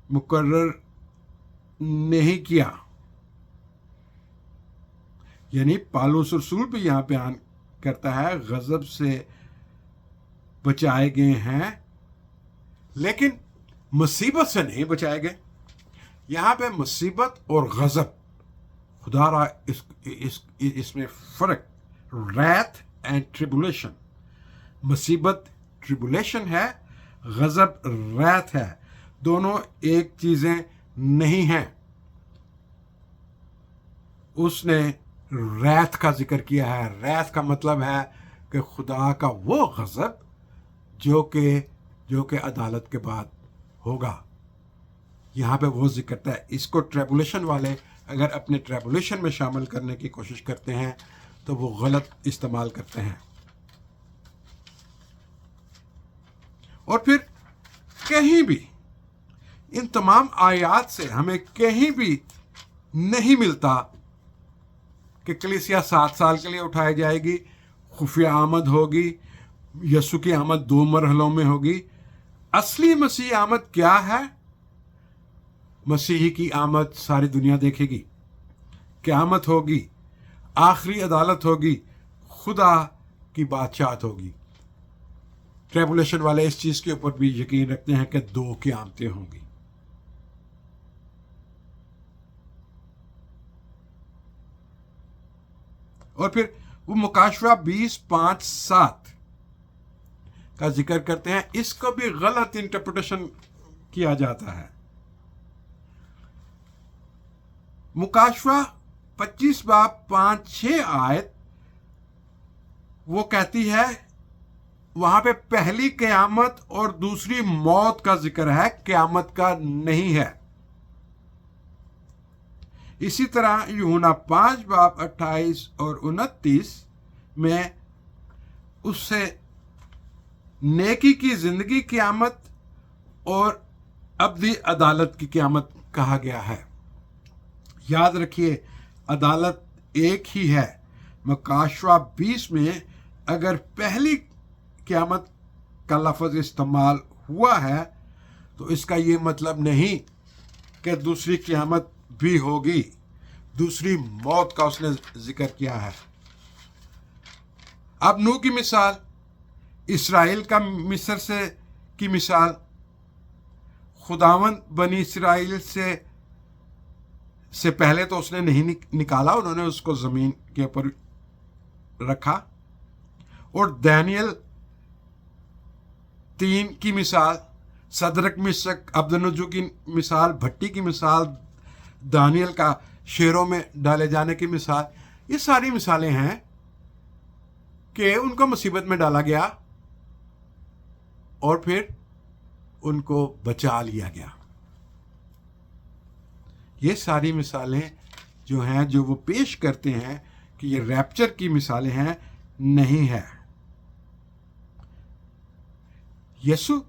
मुकर्रर नहीं किया, यानी पालूस रसूल भी यहां बयान करता है गजब से बचाए गए हैं, लेकिन मुसीबत से नहीं बचाए गए। यहां पे मुसीबत और गजब, खुदा इसमें फर्क, रैथ एंड ट्रिबुलेशन। मुसीबत ट्रिबुलेशन है, गजब रैथ है, दोनों एक चीजें नहीं हैं। उसने रैथ का जिक्र किया है। रैथ का मतलब है कि खुदा का वो गजब जो कि अदालत के बाद होगा। यहाँ पे वो जिक्र करता है। इसको ट्रिबुलेशन वाले अगर अपने ट्रिबुलेशन में शामिल करने की कोशिश करते हैं तो वो गलत इस्तेमाल करते हैं। और फिर कहीं भी इन तमाम आयात से हमें कहीं भी नहीं मिलता कि कलीसिया 7 साल के लिए उठाई जाएगी, खुफिया आमद होगी, यीशु की आमद 2 मरहलों में होगी। असली मसीह आमद क्या है? मसीही की आमद सारी दुनिया देखेगी, क़यामत होगी, आखिरी अदालत होगी, खुदा की बादशाहत होगी। ट्रिबुलेशन वाले इस चीज़ के ऊपर भी यकीन रखते हैं कि 2 क़यामतें होंगी। और फिर वो मुकाशवा 20:5-7 का जिक्र करते हैं, इसको भी गलत इंटरप्रिटेशन किया जाता है। मुकाशवा 25 बाब 5-6 आयत वो कहती है, वहां पे पहली क़यामत और दूसरी मौत का जिक्र है, क़यामत का नहीं है। इसी तरह यूहन्ना 5 बाब 28 और 29 में उससे नेकी की जिंदगी क़यामत और अब्दी अदालत की क़यामत कहा गया है। याद रखिए, अदालत एक ही है। मुकाशवा 20 में अगर पहली क़यामत का लफ्ज़ इस्तेमाल हुआ है तो इसका ये मतलब नहीं कि दूसरी क़यामत भी होगी। दूसरी मौत का उसने जिक्र किया है। अब नूह की मिसाल, इसराइल का मिस्र से की मिसाल, खुदावंद बनी इसराइल से पहले तो उसने नहीं निकाला, उन्होंने उसको ज़मीन के ऊपर रखा। और दानियल 3 की मिसाल, सदरक मिशक अब्दनुजो की मिसाल, भट्टी की मिसाल, दानियल का शेरों में डाले जाने की मिसाल, ये सारी मिसालें हैं कि उनको मुसीबत में डाला गया और फिर उनको बचा लिया गया। ये सारी मिसालें जो हैं, जो वो पेश करते हैं कि ये रैप्चर की मिसालें हैं, नहीं है। यीशु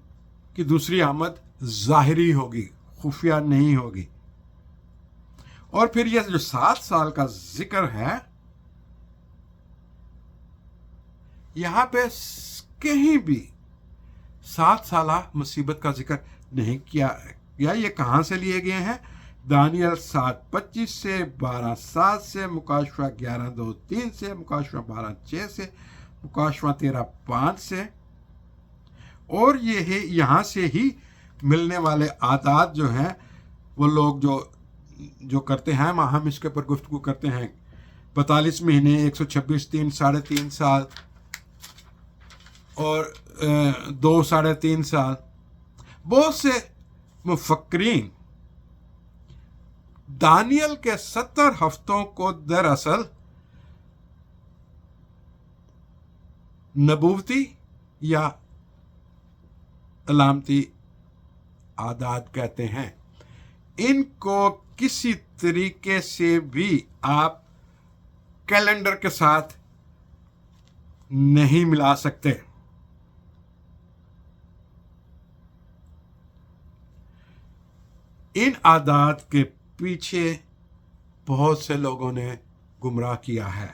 की दूसरी आमद ज़ाहिरी होगी, खुफिया नहीं होगी। और फिर यह जो 7 साल का जिक्र है, यहां पे कहीं भी 7 साला मुसीबत का जिक्र नहीं किया गया। ये कहां से लिए गए हैं? दानियल 7:25 से, 12:7 से, मुकाशवा 11:2-3 से, मुकाशवा 12:6 से, मुकाशवा 13:5 से। और ये है, यहाँ से ही मिलने वाले आदात जो हैं, वो लोग जो करते हैं, हम इसके ऊपर गुफ्तगू करते हैं। 45 महीने, 126 दिन, 3.5 साल और 2-3.5 साल। बहुत से मुफक्रीन दानियल के 70 हफ्तों को दरअसल नबूवती या अलामती आदात कहते हैं। इनको किसी तरीके से भी आप कैलेंडर के साथ नहीं मिला सकते। इन आदात के पीछे बहुत से लोगों ने गुमराह किया है।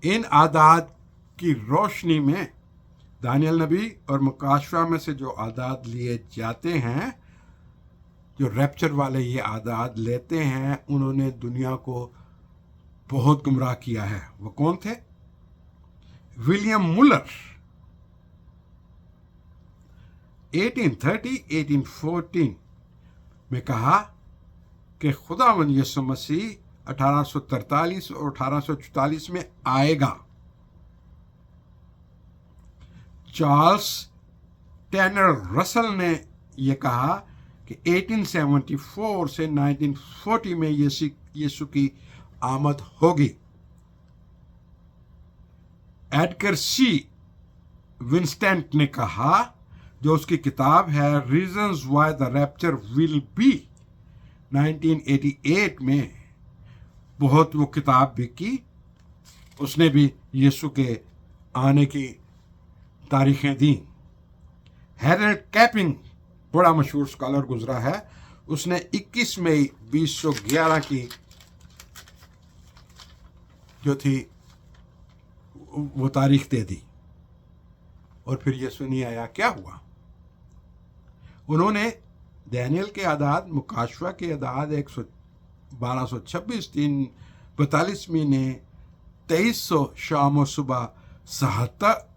इन आदात की रोशनी में दानियल नबी और मुकाशवा में से जो आदात लिए जाते हैं, जो रैप्चर वाले ये आदात लेते हैं, उन्होंने दुनिया को बहुत गुमराह किया है। वो कौन थे? विलियम मुलर 1814 में कहा कि खुदावंद यीशु मसीह 1843 और 1844 में आएगा। चार्ल्स टैनर रसल ने यह कहा कि 1874 से 1940 में यीशु की आमद होगी। एडगर सी विंस्टेंट ने कहा, जो उसकी किताब है reasons why the rapture will be, 1988 में बहुत वो किताब भी की। उसने भी यीशु के आने की तारीखें दी। हैरोल्ड कैपिंग बड़ा मशहूर स्कॉलर गुजरा है, उसने 21 मई 2011 की जो थी वो तारीख दे दी। और फिर यीशु नहीं आया, क्या हुआ? उन्होंने दानियल के आदाद, मुकाशवा के आदाद 1226 दिन, 42 महीने, 2300 शाम और सुबह, 70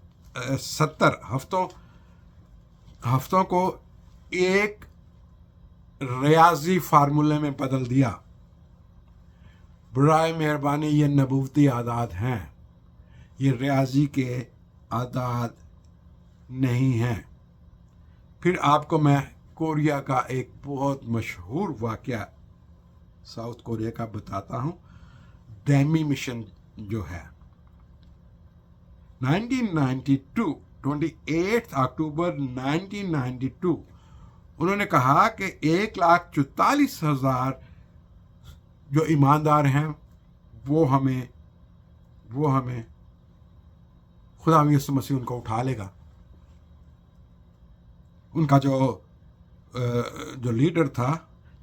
हफ्तों को एक रियाजी फार्मूले में बदल दिया। बराए मेहरबानी ये नबूवती आदात हैं। ये रियाजी के आदात नहीं हैं। फिर आपको मैं कोरिया का एक बहुत मशहूर वाक़या साउथ कोरिया का बताता हूँ। डैमी मिशन जो है 1992 28 अक्टूबर 1992 उन्होंने कहा कि 1,44,000 जो ईमानदार हैं वो हमें खुदा यीशु मसीह उनको उठा लेगा। उनका जो लीडर था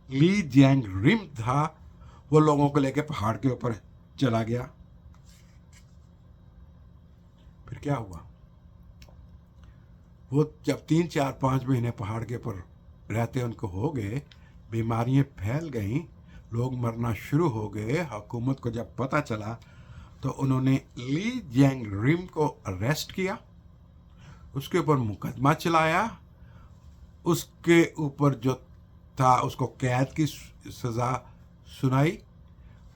ली जैंग रिम था, वो लोगों को लेकर पहाड़ के ऊपर चला गया। फिर क्या हुआ? वो जब 3-4-5 महीने पहाड़ के ऊपर रहते उनको हो गए, बीमारियां फैल गईं, लोग मरना शुरू हो गए। हुकूमत को जब पता चला तो उन्होंने ली जैंग रिम को अरेस्ट किया, उसके ऊपर मुकदमा चलाया, उसके ऊपर जो था उसको कैद की सज़ा सुनाई।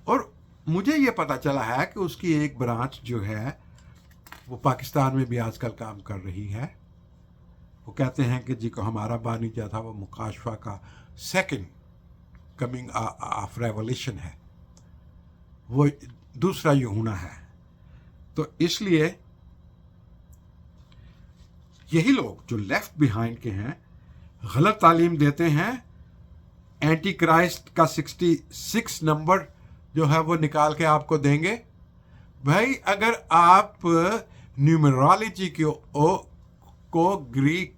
और मुझे ये पता चला है कि उसकी एक ब्रांच जो है वो पाकिस्तान में भी आजकल काम कर रही है। वो कहते हैं कि जी को हमारा बानी जो था वो मुकाशफा का सेकंड कमिंग ऑफ रेवोल्यूशन है, वो दूसरा यूहन्ना है। तो इसलिए यही लोग जो लेफ्ट बिहाइंड के हैं गलत तालीम देते हैं। एंटी क्राइस्ट का 66 नंबर जो है वो निकाल के आपको देंगे। भाई अगर आप न्यूमरोलॉजी को ग्रीक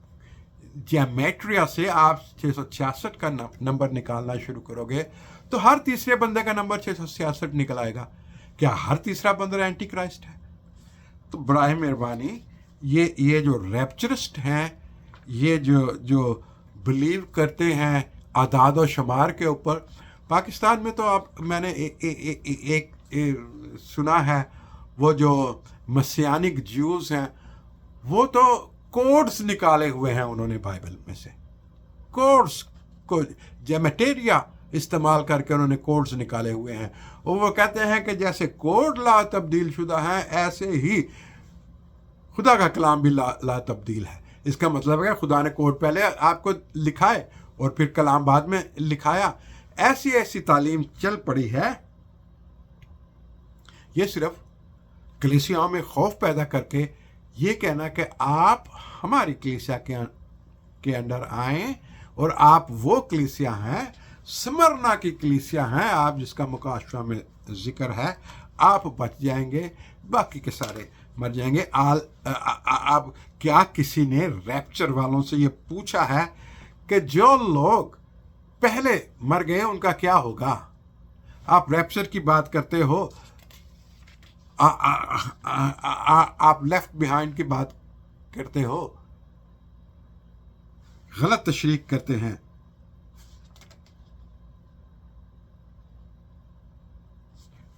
ज्योमेट्रिया से आप 666 का नंबर निकालना शुरू करोगे तो हर तीसरे बंदे का नंबर 666 निकल आएगा। क्या हर तीसरा बंदा एंटी क्राइस्ट है? तो बराए मेहरबानी ये जो रैप्चरिस्ट हैं, ये जो बिलीव करते हैं आदाद और शुमार के ऊपर, पाकिस्तान में तो आप मैंने एक सुना है वो जो मसीहानिक ज्यूज़ हैं वो तो कोड्स निकाले हुए हैं उन्होंने बाइबल में से। कोड्स को जेमेटेरिया इस्तेमाल करके उन्होंने कोड्स निकाले हुए हैं और वो कहते हैं कि जैसे कोड ला तब्दील शुदा है ऐसे ही खुदा का कलाम भी ला तब्दील है। इसका मतलब है खुदा ने कोड पहले आपको लिखाए और फिर कलाम बाद में लिखाया। ऐसी ऐसी तालीम चल पड़ी है, ये सिर्फ कलीसियाओं में खौफ पैदा करके ये कहना कि आप हमारी कलीसिया के अंडर आएं और आप वो कलीसिया हैं, स्मरना की कलीसिया हैं आप जिसका मुकाशफा में जिक्र है, आप बच जाएंगे, बाकी के सारे मर जाएंगे। अब क्या किसी ने रैप्चर वालों से ये पूछा है कि जो लोग पहले मर गए उनका क्या होगा? आप रैप्चर की बात करते हो, आप लेफ्ट बिहाइंड की बात करते हो, गलत तशरीक करते हैं।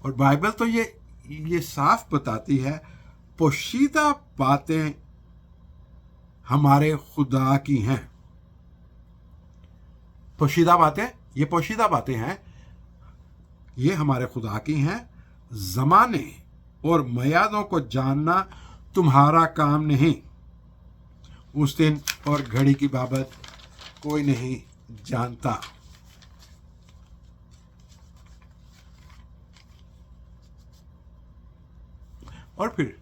और बाइबल तो ये साफ बताती है पोशीदा बातें हमारे खुदा की हैं। पोशीदा बातें, ये पोशीदा बातें हैं, ये हमारे खुदा की हैं। ज़माने और मयादों को जानना तुम्हारा काम नहीं। उस दिन और घड़ी की बाबत कोई नहीं जानता। और फिर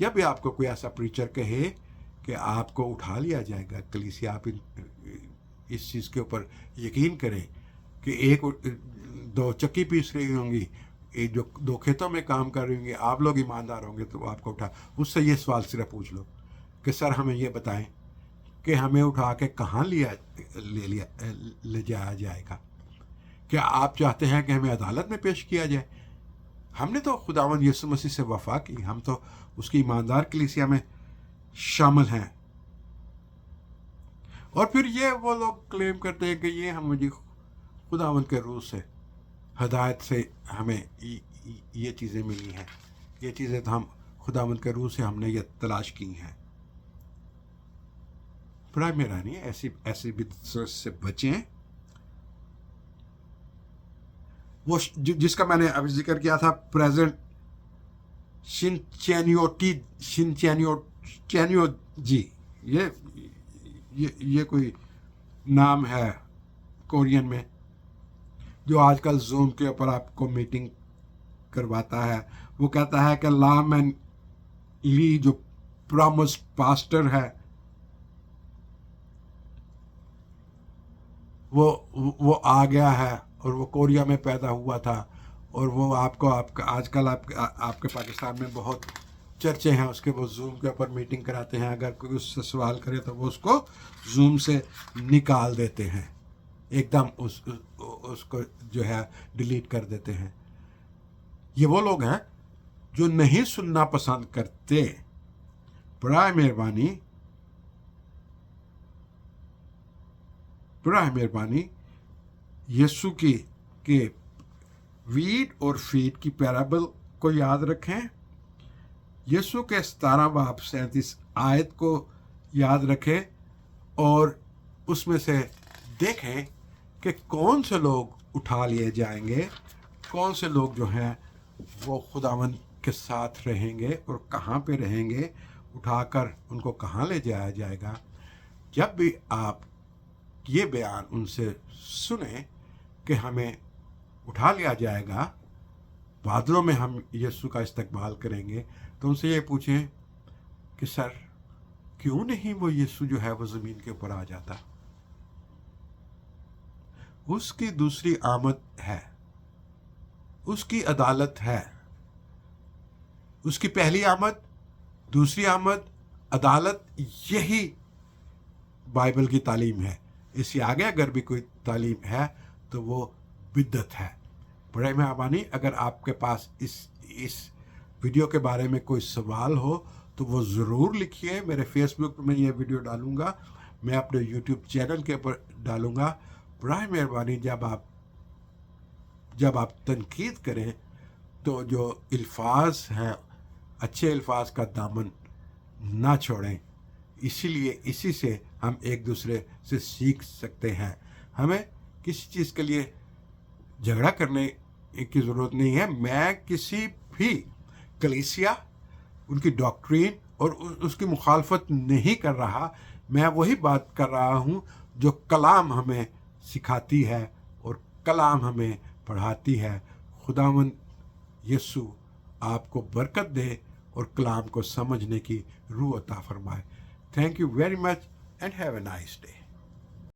जब भी आपको कोई ऐसा प्रीचर कहे कि आपको उठा लिया जाएगा कलीसिया, आप इस चीज़ के ऊपर यकीन करें कि एक दो चक्की पीस रही होंगी, एक जो दो खेतों में काम कर रही होंगी, आप लोग ईमानदार होंगे तो आपको उठा, उससे ये सवाल सिर्फ पूछ लो कि सर हमें ये बताएं कि हमें उठा के कहाँ ले जाया जाएगा? क्या आप चाहते हैं कि हमें अदालत में पेश किया जाए? हमने तो खुदावंद यीशु मसीह से वफा की, हम तो उसकी ईमानदार कलीसिया में शामिल हैं। और फिर ये वो लोग क्लेम करते हैं कि ये हम मुझे खुदावंद के रूह से हदायत से हमें ये चीज़ें मिली हैं, ये चीज़ें तो हम खुदावंद के रूह से हमने ये तलाश की हैं। प्राय मेरा नहीं, ऐसी भी से बचें। वो जिसका मैंने अभी जिक्र किया था, प्रेजेंट शिनचैनियो जी, ये ये कोई नाम है कोरियन में, जो आजकल जूम के ऊपर आपको मीटिंग करवाता है। वो कहता है कि लाम एंड ली जो प्रॉमिस पास्टर है, वो आ गया है और वो कोरिया में पैदा हुआ था, और वो आपका आजकल आपके पाकिस्तान में बहुत चर्चे हैं उसके। वो जूम के ऊपर मीटिंग कराते हैं, अगर कोई उससे सवाल करे तो वो उसको जूम से निकाल देते हैं, एकदम उसको जो है डिलीट कर देते हैं। ये वो लोग हैं जो नहीं सुनना पसंद करते। बराए मेहरबानी यीशु के वीड और फीड की पैराबल को याद रखें। यीशु के 17 बाब 37 आयत को याद रखें, और उसमें से देखें कि कौन से लोग उठा लिए जाएंगे, कौन से लोग जो हैं वो खुदावंद के साथ रहेंगे और कहाँ पे रहेंगे, उठाकर उनको कहाँ ले जाया जाएगा। जब भी आप ये बयान उनसे सुने कि हमें उठा लिया जाएगा, बादलों में हम यीशु का इस्तकबाल करेंगे, तो उनसे ये पूछें कि सर क्यों नहीं वो यीशु जो है वो ज़मीन के ऊपर आ जाता। उसकी दूसरी आमद है, उसकी अदालत है। उसकी पहली आमद, दूसरी आमद, अदालत, यही बाइबल की तालीम है। इससे आगे अगर भी कोई तालीम है तो वो बिद्दत है। बड़े मेहरबानी, अगर आपके पास इस वीडियो के बारे में कोई सवाल हो तो वो ज़रूर लिखिए। मेरे फेसबुक पर मैं ये वीडियो डालूँगा, मैं अपने यूट्यूब चैनल के ऊपर डालूँगा। बड़े मेहरबानी, जब आप तनकीद करें तो जो अल्फाज हैं, अच्छे अल्फाज का दामन ना छोड़ें। इसीलिए इसी से हम एक दूसरे से सीख सकते हैं। हमें किसी चीज़ के लिए झगड़ा करने की ज़रूरत नहीं है। मैं किसी भी कलीसिया, उनकी डॉक्ट्रीन और उसकी मुखालफत नहीं कर रहा। मैं वही बात कर रहा हूँ जो कलाम हमें सिखाती है और कलाम हमें पढ़ाती है। खुदावंद यीशु आपको बरकत दे और कलाम को समझने की रूह अता फरमाए। Thank you very much and have a nice day.